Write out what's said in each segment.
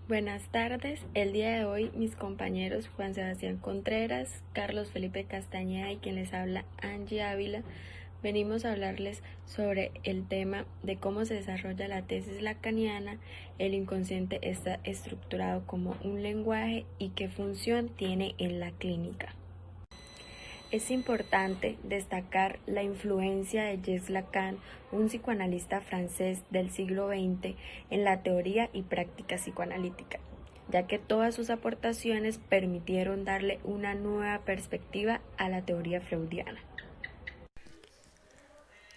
Buenas tardes. El día de hoy mis compañeros Juan Sebastián Contreras, Carlos Felipe Castañeda y quien les habla Angie Ávila, venimos a hablarles sobre el tema de cómo se desarrolla la tesis lacaniana, el inconsciente está estructurado como un lenguaje y qué función tiene en la clínica. Es importante destacar la influencia de Jacques Lacan, un psicoanalista francés del siglo XX, en la teoría y práctica psicoanalítica, ya que todas sus aportaciones permitieron darle una nueva perspectiva a la teoría freudiana.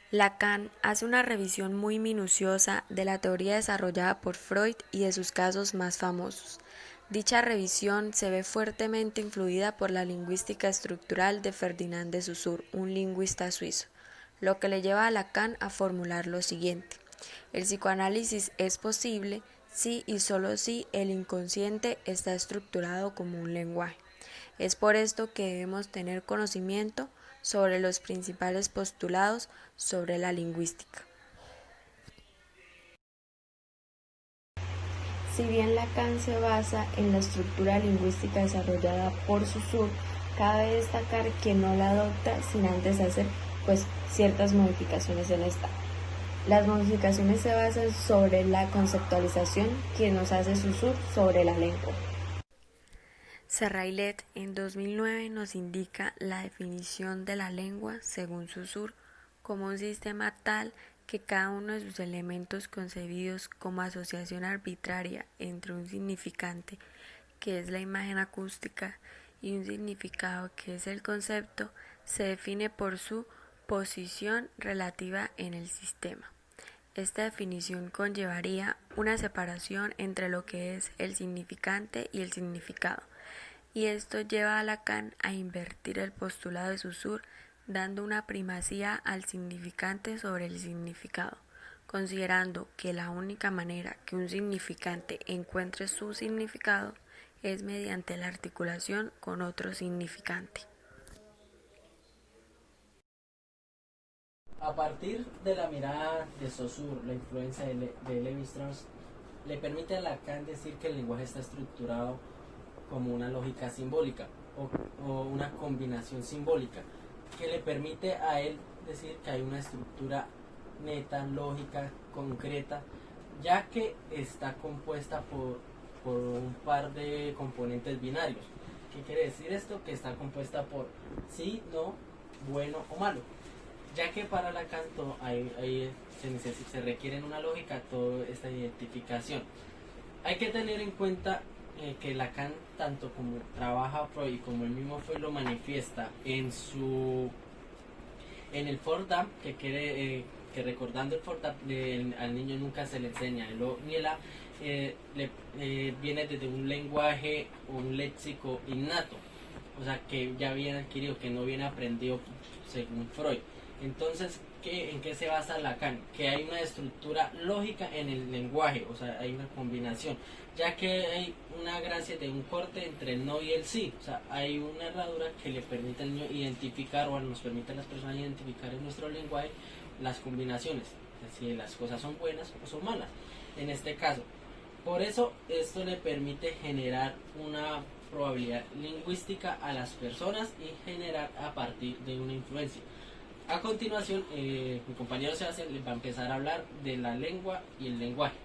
Lacan hace una revisión muy minuciosa de la teoría desarrollada por Freud y de sus casos más famosos. Dicha revisión se ve fuertemente influida por la lingüística estructural de Ferdinand de Saussure, un lingüista suizo, lo que le lleva a Lacan a formular lo siguiente: el psicoanálisis es posible si y solo si el inconsciente está estructurado como un lenguaje. Es por esto que debemos tener conocimiento sobre los principales postulados sobre la lingüística. Si bien Lacan se basa en la estructura lingüística desarrollada por Saussure, cabe destacar que no la adopta sin antes hacer ciertas modificaciones en esta. Las modificaciones se basan sobre la conceptualización que nos hace Saussure sobre la lengua. Serrailet en 2009 nos indica la definición de la lengua según Saussure como un sistema tal que cada uno de sus elementos concebidos como asociación arbitraria entre un significante, que es la imagen acústica, y un significado, que es el concepto, se define por su posición relativa en el sistema. Esta definición conllevaría una separación entre lo que es el significante y el significado, y esto lleva a Lacan a invertir el postulado de Saussure, dando una primacía al significante sobre el significado, considerando que la única manera que un significante encuentre su significado es mediante la articulación con otro significante. A partir de la mirada de Saussure, la influencia de Lévi-Strauss le permite a Lacan decir que el lenguaje está estructurado como una lógica simbólica o una combinación simbólica, que le permite a él decir que hay una estructura neta, lógica, concreta, ya que está compuesta por un par de componentes binarios. ¿Qué quiere decir esto? Que está compuesta por sí, no, bueno o malo, ya que para Lacan se requiere en una lógica toda esta identificación. Hay que tener en cuenta que Lacan, tanto como trabaja Freud y como el mismo Freud lo manifiesta en el Fordham, que recordando el Fordham, al niño nunca se le enseña el O ni el A, viene desde un lenguaje o un léxico innato, o sea, que ya viene adquirido, que no viene aprendido según Freud. Entonces, ¿en qué se basa Lacan? Que hay una estructura lógica en el lenguaje, o sea, hay una combinación, ya que hay una gracia de un corte entre el no y el sí, o sea, hay una herradura que le permite al niño identificar, o nos permite a las personas identificar en nuestro lenguaje las combinaciones, si las cosas son buenas o son malas, en este caso. Por eso, esto le permite generar una probabilidad lingüística a las personas y generar a partir de una influencia. A continuación, mi compañero Sebastián les va a empezar a hablar de la lengua y el lenguaje.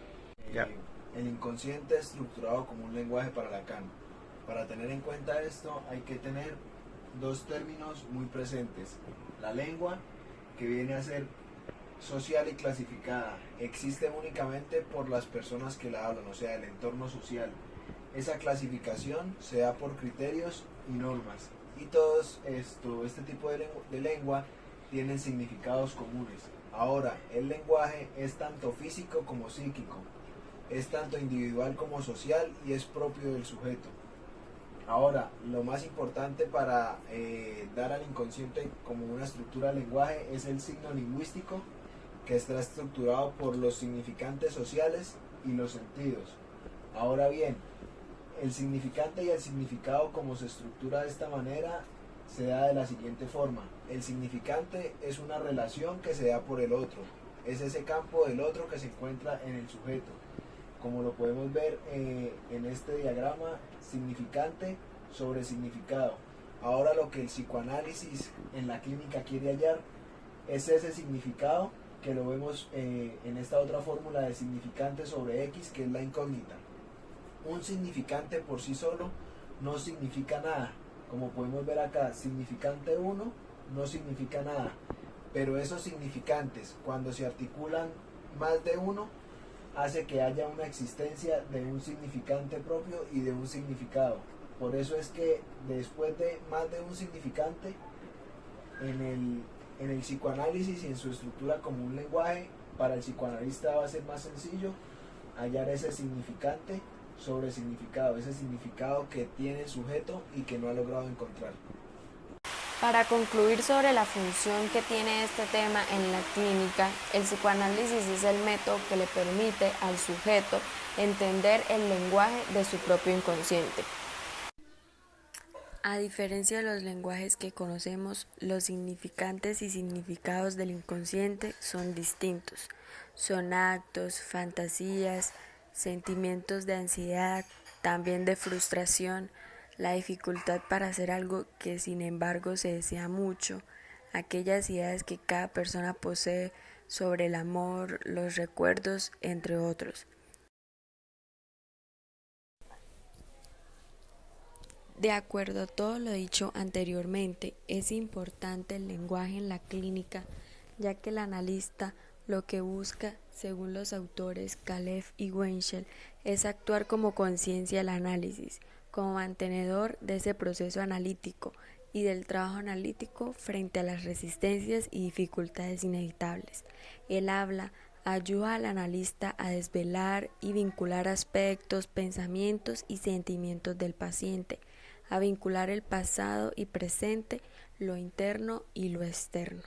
Ya. El inconsciente es estructurado como un lenguaje para Lacan. Para tener en cuenta esto hay que tener dos términos muy presentes. La lengua, que viene a ser social y clasificada, existe únicamente por las personas que la hablan, o sea, el entorno social. Esa clasificación se da por criterios y normas. Y este tipo de lengua tienen significados comunes. Ahora, el lenguaje es tanto físico como psíquico, es tanto individual como social y es propio del sujeto. Ahora, lo más importante para dar al inconsciente como una estructura del lenguaje es el signo lingüístico, que está estructurado por los significantes sociales y los sentidos. Ahora bien, el significante y el significado, como se estructura de esta manera, se da de la siguiente forma. El significante es una relación que se da por el otro, es ese campo del otro que se encuentra en el sujeto. como lo podemos ver en este diagrama, significante sobre significado. Ahora lo que el psicoanálisis en la clínica quiere hallar es ese significado que lo vemos en esta otra fórmula de significante sobre X, que es la incógnita. Un significante por sí solo no significa nada. Como podemos ver acá, significante 1 no significa nada. Pero esos significantes, cuando se articulan más de uno, hace que haya una existencia de un significante propio y de un significado. Por eso es que después de más de un significante, en el psicoanálisis y en su estructura como un lenguaje, para el psicoanalista va a ser más sencillo hallar ese significante sobre significado, ese significado que tiene el sujeto y que no ha logrado encontrar. Para concluir sobre la función que tiene este tema en la clínica, el psicoanálisis es el método que le permite al sujeto entender el lenguaje de su propio inconsciente. A diferencia de los lenguajes que conocemos, los significantes y significados del inconsciente son distintos. Son actos, fantasías, sentimientos de ansiedad, también de frustración, la dificultad para hacer algo que sin embargo se desea mucho, aquellas ideas que cada persona posee sobre el amor, los recuerdos, entre otros. De acuerdo a todo lo dicho anteriormente, es importante el lenguaje en la clínica, ya que el analista lo que busca, según los autores Kalev y Wenzel, es actuar como conciencia del análisis, como mantenedor de ese proceso analítico y del trabajo analítico frente a las resistencias y dificultades inevitables. El habla ayuda al analista a desvelar y vincular aspectos, pensamientos y sentimientos del paciente, a vincular el pasado y presente, lo interno y lo externo.